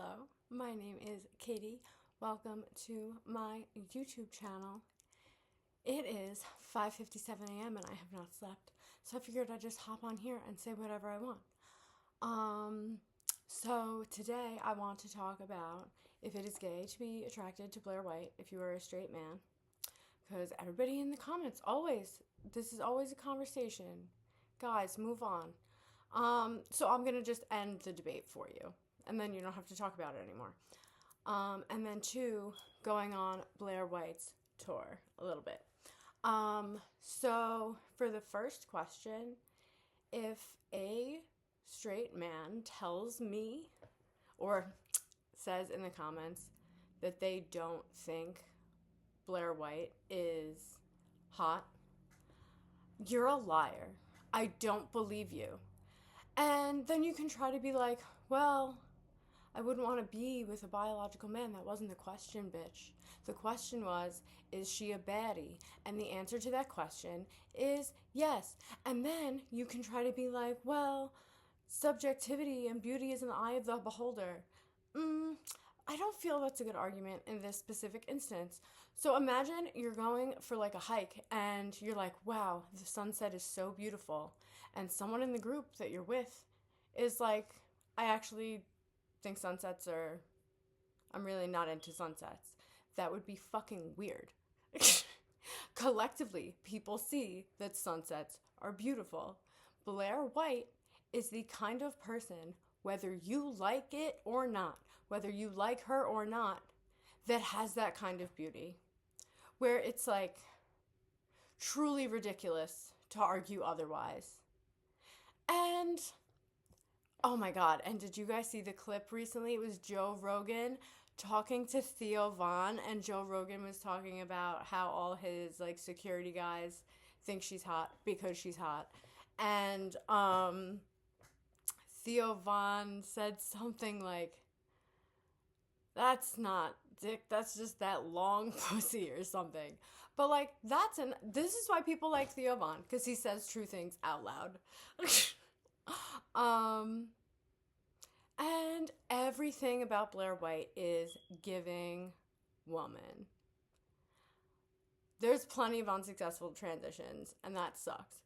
Hello, my name is Katie. Welcome to my YouTube channel. It is 5:57 a.m. and I have not slept, so I figured I'd just hop on here and say whatever I want. So today I want to talk about if it is gay to be attracted to Blaire White if you are a straight man, because everybody in the comments this is always a conversation. Guys, move on. So I'm gonna just end the debate for you, and then you don't have to talk about it anymore. And then two, going on Blaire White's tour a little bit. So for the first question, if a straight man tells me or says in the comments that they don't think Blaire White is hot, you're a liar. I don't believe you. And then you can try to be like, well, I wouldn't want to be with a biological man. That wasn't the question, bitch. The question was, is she a baddie? And the answer to that question is yes. And then you can try to be like, well, subjectivity and beauty is in the eye of the beholder. I don't feel that's a good argument in this specific instance. So imagine you're going for like a hike and you're like, wow, the sunset is so beautiful. And someone in the group that you're with is like, I actually think I'm really not into sunsets. That would be fucking weird. Collectively, people see that sunsets are beautiful. Blaire White is the kind of person, whether you like it or not, whether you like her or not, that has that kind of beauty. Where it's like truly ridiculous to argue otherwise. And oh my God, and did you guys see the clip recently? It was Joe Rogan talking to Theo Von, and Joe Rogan was talking about how all his like security guys think she's hot because she's hot. And Theo Von said something like, that's not dick, that's just that long pussy or something. But like, this is why people like Theo Von, because he says true things out loud. And everything about Blaire White is giving woman. There's plenty of unsuccessful transitions, and that sucks.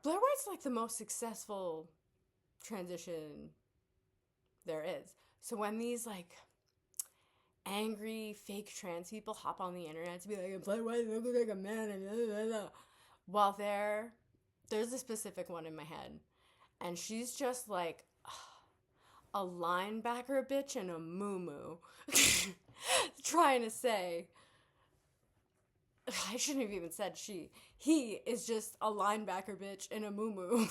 Blaire White's like the most successful transition there is. So when these like angry fake trans people hop on the internet to be like, Blaire White looks like a man, and blah, blah, blah. While there's a specific one in my head, and she's just like a linebacker bitch and a moo-moo. Trying to say, I shouldn't have even said she. He is just a linebacker bitch and a moo-moo.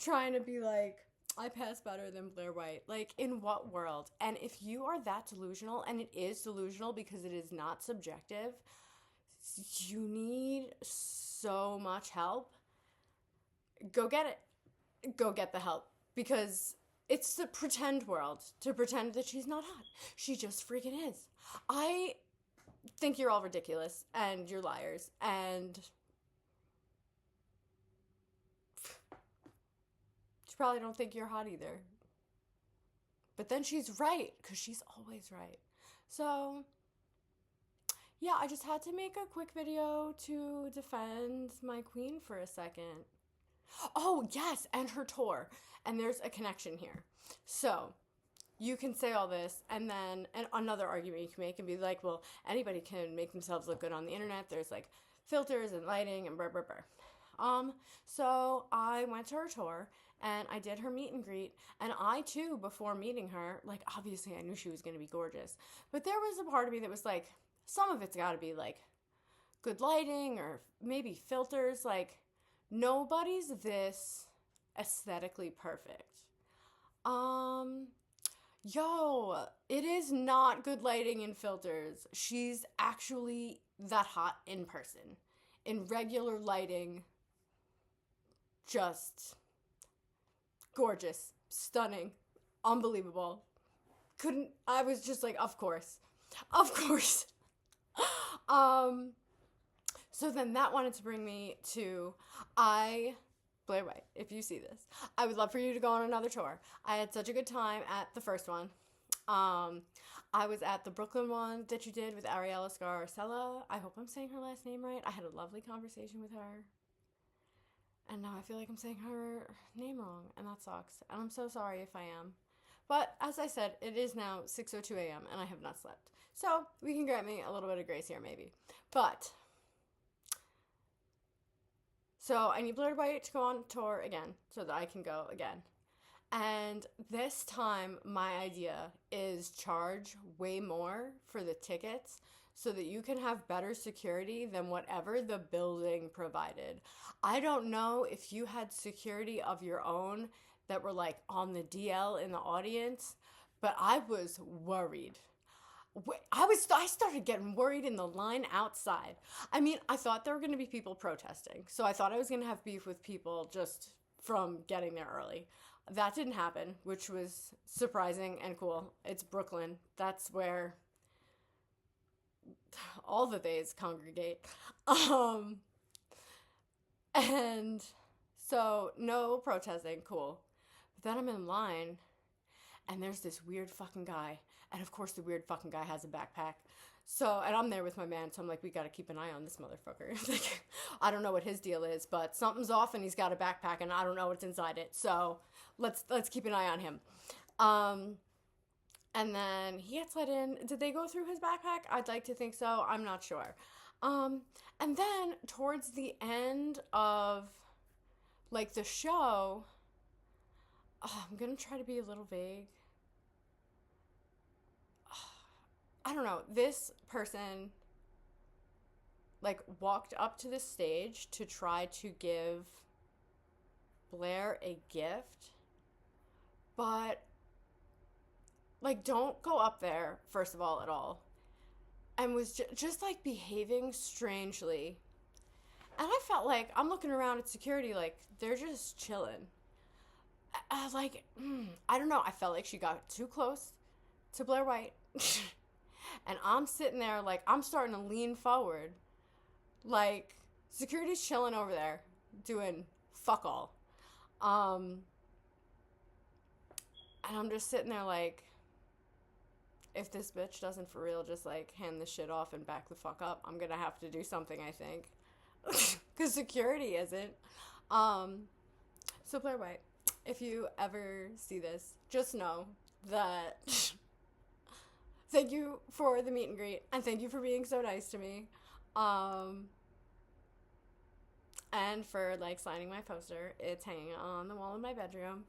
Trying to be like, I pass better than Blaire White. Like, in what world? And if you are that delusional, and it is delusional because it is not subjective, you need so much help. Go get it. Go get the help. Because it's the pretend world to pretend that she's not hot. She just freaking is. I think you're all ridiculous and you're liars, and she probably don't think you're hot either. But then she's right, because she's always right. So yeah, I just had to make a quick video to defend my queen for a second. Oh, yes, and her tour. And there's a connection here. So, you can say all this, and then another argument you can make and be like, well, anybody can make themselves look good on the internet. There's, like, filters and lighting and blah, blah, blah. So I went to her tour, and I did her meet and greet, and I, too, before meeting her, like, obviously I knew she was going to be gorgeous. But there was a part of me that was like, some of it's got to be, like, good lighting or maybe filters, like, nobody's this aesthetically perfect. It is not good lighting and filters. She's actually that hot in person. In regular lighting, just gorgeous, stunning, unbelievable. I was just like, of course. So then that wanted to bring me to, Blaire White, if you see this, I would love for you to go on another tour. I had such a good time at the first one. I was at the Brooklyn one that you did with Ariella Scarcella. I hope I'm saying her last name right. I had a lovely conversation with her. And now I feel like I'm saying her name wrong, and that sucks. And I'm so sorry if I am. But as I said, it is now 6:02 a.m. and I have not slept. So we can grant me a little bit of grace here, maybe. But so I need Blaire White to go on tour again so that I can go again. And this time, my idea is charge way more for the tickets so that you can have better security than whatever the building provided. I don't know if you had security of your own that were like on the DL in the audience, but I was worried. I started getting worried in the line outside. I mean, I thought there were going to be people protesting. So I thought I was going to have beef with people just from getting there early. That didn't happen, which was surprising and cool. It's Brooklyn. That's where all the theys congregate. And so no protesting, cool. But then I'm in line and there's this weird fucking guy. And of course the weird fucking guy has a backpack. So, and I'm there with my man, so I'm like, we gotta keep an eye on this motherfucker. Like, I don't know what his deal is, but something's off and he's got a backpack and I don't know what's inside it. So let's keep an eye on him. And then he gets let in. Did they go through his backpack? I'd like to think so. I'm not sure. And then towards the end of like the show, I'm gonna try to be a little vague. I don't know. This person like walked up to the stage to try to give Blaire a gift, but like don't go up there first of all at all, and was just like behaving strangely. And I felt like I'm looking around at security like they're just chilling. I don't know. I felt like she got too close to Blaire White. And I'm sitting there like I'm starting to lean forward. Like security's chilling over there doing fuck all. And I'm just sitting there like, if this bitch doesn't for real just like hand this shit off and back the fuck up, I'm gonna have to do something, I think. Because security isn't. So Blaire White, if you ever see this, just know that thank you for the meet and greet, and thank you for being so nice to me. And for like signing my poster. It's hanging on the wall in my bedroom.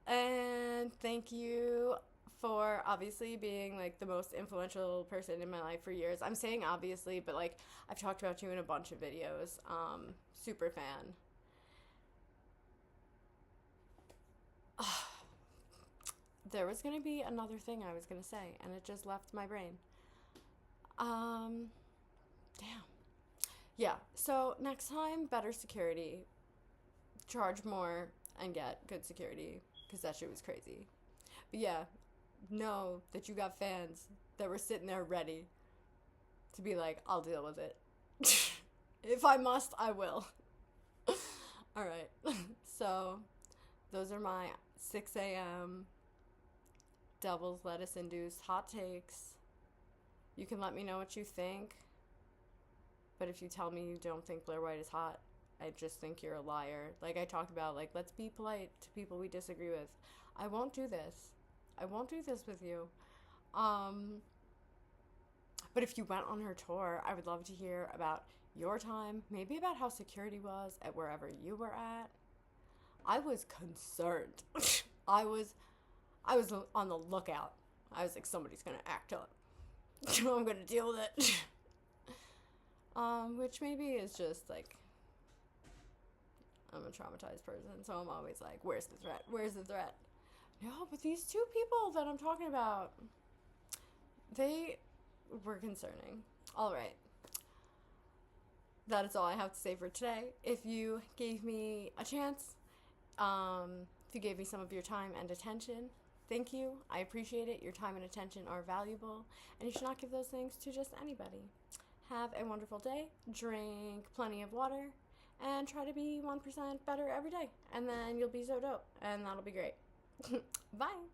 And thank you for obviously being like the most influential person in my life for years. I'm saying obviously, but like I've talked about you in a bunch of videos. Super fan. There was gonna be another thing I was gonna say, and it just left my brain. Damn. Yeah, so next time, better security. Charge more and get good security, because that shit was crazy. But yeah, know that you got fans that were sitting there ready to be like, I'll deal with it. If I must, I will. Alright, so those are my 6 a.m. devil's lettuce induced hot takes. You can let me know what you think. But if you tell me you don't think Blaire White is hot, I just think you're a liar. Like I talked about, like, let's be polite to people we disagree with. I won't do this. I won't do this with you. But if you went on her tour, I would love to hear about your time, maybe about how security was at wherever you were at. I was concerned. I was on the lookout. I was like, somebody's gonna act up. I'm gonna deal with it. Which maybe is just like, I'm a traumatized person, so I'm always like, where's the threat? Where's the threat? No, but these two people that I'm talking about, they were concerning. All right. That is all I have to say for today. If you gave me a chance, if you gave me some of your time and attention, thank you. I appreciate it. Your time and attention are valuable, and you should not give those things to just anybody. Have a wonderful day. Drink plenty of water, and try to be 1% better every day. And then you'll be so dope, and that'll be great. Bye.